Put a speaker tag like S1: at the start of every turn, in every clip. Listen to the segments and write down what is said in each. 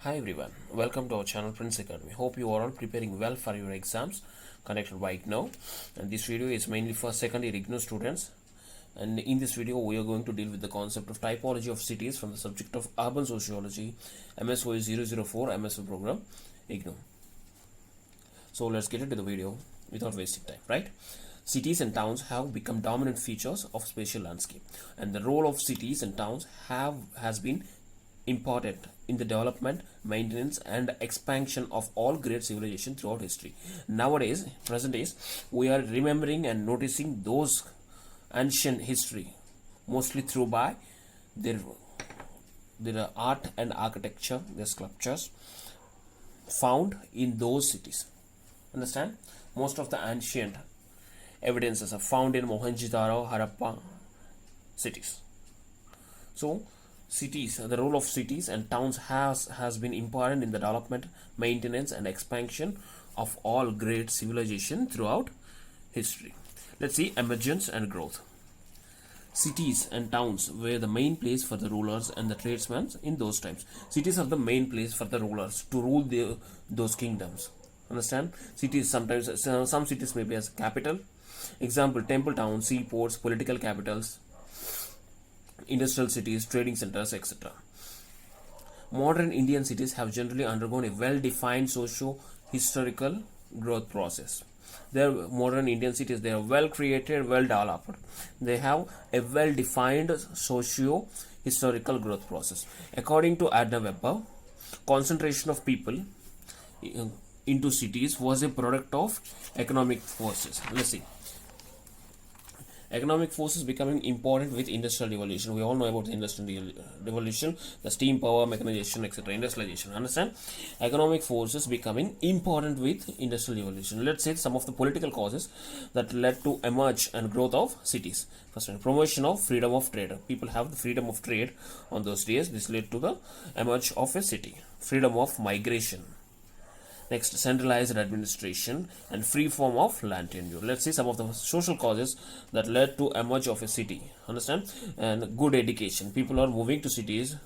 S1: Hi everyone, welcome to our channel Prince Academy. Hope you are all preparing well for your exams conducted by Ignou. And this video is mainly for second year Ignou students. And in this video, we are going to deal with the concept of typology of cities from the subject of Urban Sociology, Msoe 004 MSO program, Ignou. So let's get into the video without wasting time, right? Cities and towns have become dominant features of spatial landscape, and the role of cities and towns has been important in the development, maintenance, and expansion of all great civilization throughout history. Nowadays, present days, we are remembering and noticing those ancient history, mostly through by their art and architecture, their sculptures found in those cities. Understand? Most of the ancient evidences are found in Mohenjo-daro, Harappa cities. So cities, the role of cities and towns has been important in the development, maintenance, and expansion of all great civilization throughout history. Let's see emergence and growth. Cities and towns were the main place for the rulers and the tradesmen in those times. Cities are the main place for the rulers to rule those kingdoms. Understand? Cities sometimes, some cities may be as capital. Example, temple towns, seaports, political capitals, industrial cities, trading centers, etc. Modern Indian cities have generally undergone a well-defined socio-historical growth process. Their modern Indian cities, they are well created, well developed. They have a well-defined socio-historical growth process. According to Adna Weber, concentration of people into cities was a product of economic forces. Let's see. Economic forces becoming important with industrial revolution. We all know about the industrial revolution, the steam power, mechanization, etc. Industrialization. Understand? Economic forces becoming important with industrial revolution. Let's say some of the political causes that led to emerge and growth of cities. First one, promotion of freedom of trade. People have the freedom of trade on those days. This led to the emerge of a city. Freedom of migration. Next, centralized administration and free form of land tenure. Let's see some of the social causes that led to emerge of a city. Understand? And good education. People are moving to cities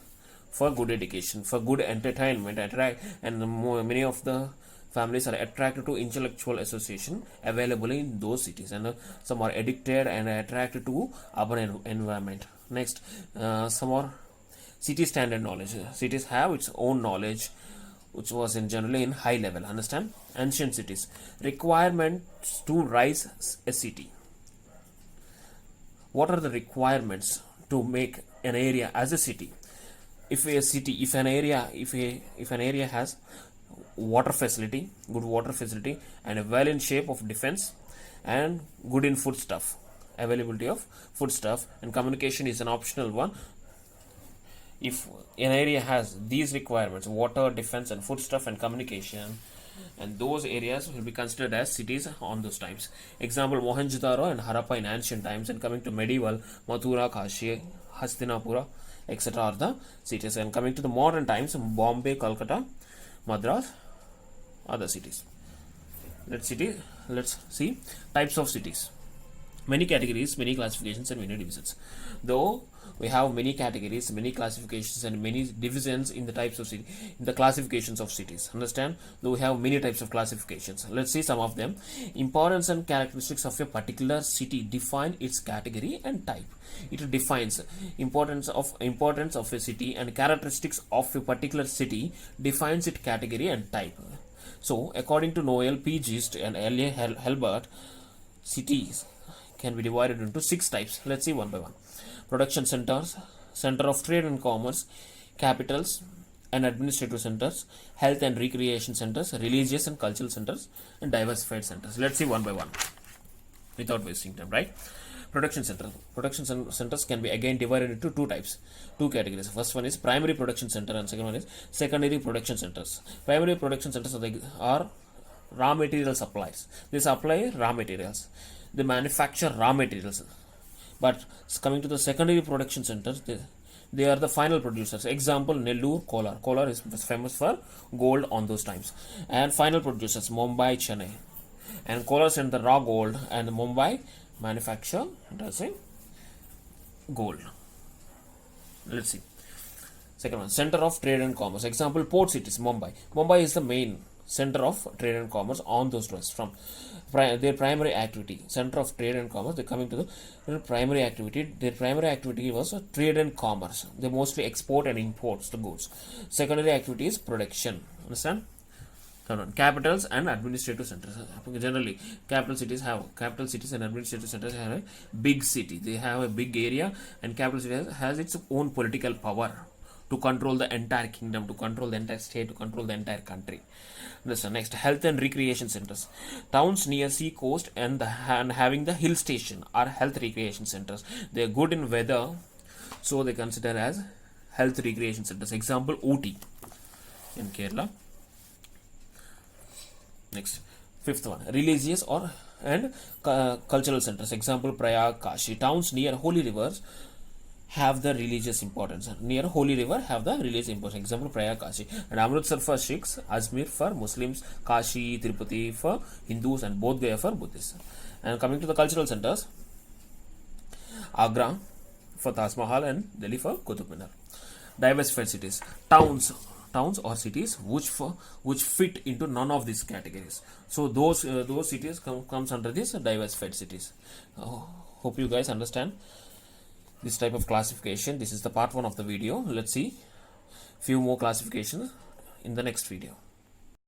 S1: for good education, for good entertainment, and many of the families are attracted to intellectual association available in those cities, and some are addicted and attracted to urban environment. Next, some are city standard knowledge. Cities have its own knowledge, which was generally in high level. Understand? Ancient cities. Requirements to rise a city. What are the requirements to make an area as a city? If an area has water facility, good water facility, and a well in shape of defense, and good in foodstuff, availability of foodstuff, and communication is an optional one. If an area has these requirements, water, defense, and foodstuff, and communication, and those areas will be considered as cities on those times. Example, Mohenjo-daro and Harappa in ancient times, and coming to medieval, Mathura, Kashi, Hastinapura, etc. are the cities. And coming to the modern times, Bombay, Calcutta, Madras are the cities. Let's see types of cities. Many categories, many classifications, and many divisions. Though we have many categories, many classifications, and many divisions in the types of city, in the classifications of cities. Understand? Though we have many types of classifications. Let's see some of them. Importance and characteristics of a particular city define its category and type. It defines importance of a city, and characteristics of a particular city defines its category and type. So, according to Noel P. Gist and L.A. Helbert, cities can be divided into 6 types. Let's see one by one. Production centers, center of trade and commerce, capitals and administrative centers, health and recreation centers, religious and cultural centers, and diversified centers. Let's see one by one without wasting time, right? Production center. Production centers can be again divided into 2 types, 2 categories. First one is primary production center, and second one is secondary production centers. Primary production centers are raw material supplies. They supply raw materials. They manufacture raw materials. But coming to the secondary production centers, they are the final producers. Example, Nellore, Kolar. Kolar is famous for gold on those times. And final producers, Mumbai, Chennai. And Kolar send the raw gold, and Mumbai manufacture gold. Let's see. Second one, center of trade and commerce. Example, port cities. Mumbai is the main center of trade and commerce on those roads. From their primary activity, center of trade and commerce, they're coming to the primary activity. Their primary activity was trade and commerce. They mostly export and import the goods. Secondary activity is production. Understand? Capitals and administrative centers. Generally, capital cities and administrative centers have a big city. They have a big area, and capital city has its own political power to control the entire kingdom, to control the entire state, to control the entire country. Next, health and recreation centers. Towns near sea coast and having the hill station are health recreation centers. They are good in weather, so they consider as health recreation centers. Example, Ooty in Kerala. Next, fifth one, religious and cultural centers. Example, Prayag, Kashi. Towns near holy rivers have the religious importance. Near holy river have the religious importance. Example, Prayag, Kashi. And Amritsar for Sikhs, Ajmer for Muslims, Kashi, Tirupati for Hindus, and Bodh Gaya for Buddhists. And coming to the cultural centers, Agra for Taj Mahal and Delhi for Qutub Minar. Diversified cities. Towns or cities which fit into none of these categories. So those cities comes under this diversified cities. Hope you guys understand this type of classification. This is the part 1 of the video. Let's see few more classifications in the next video.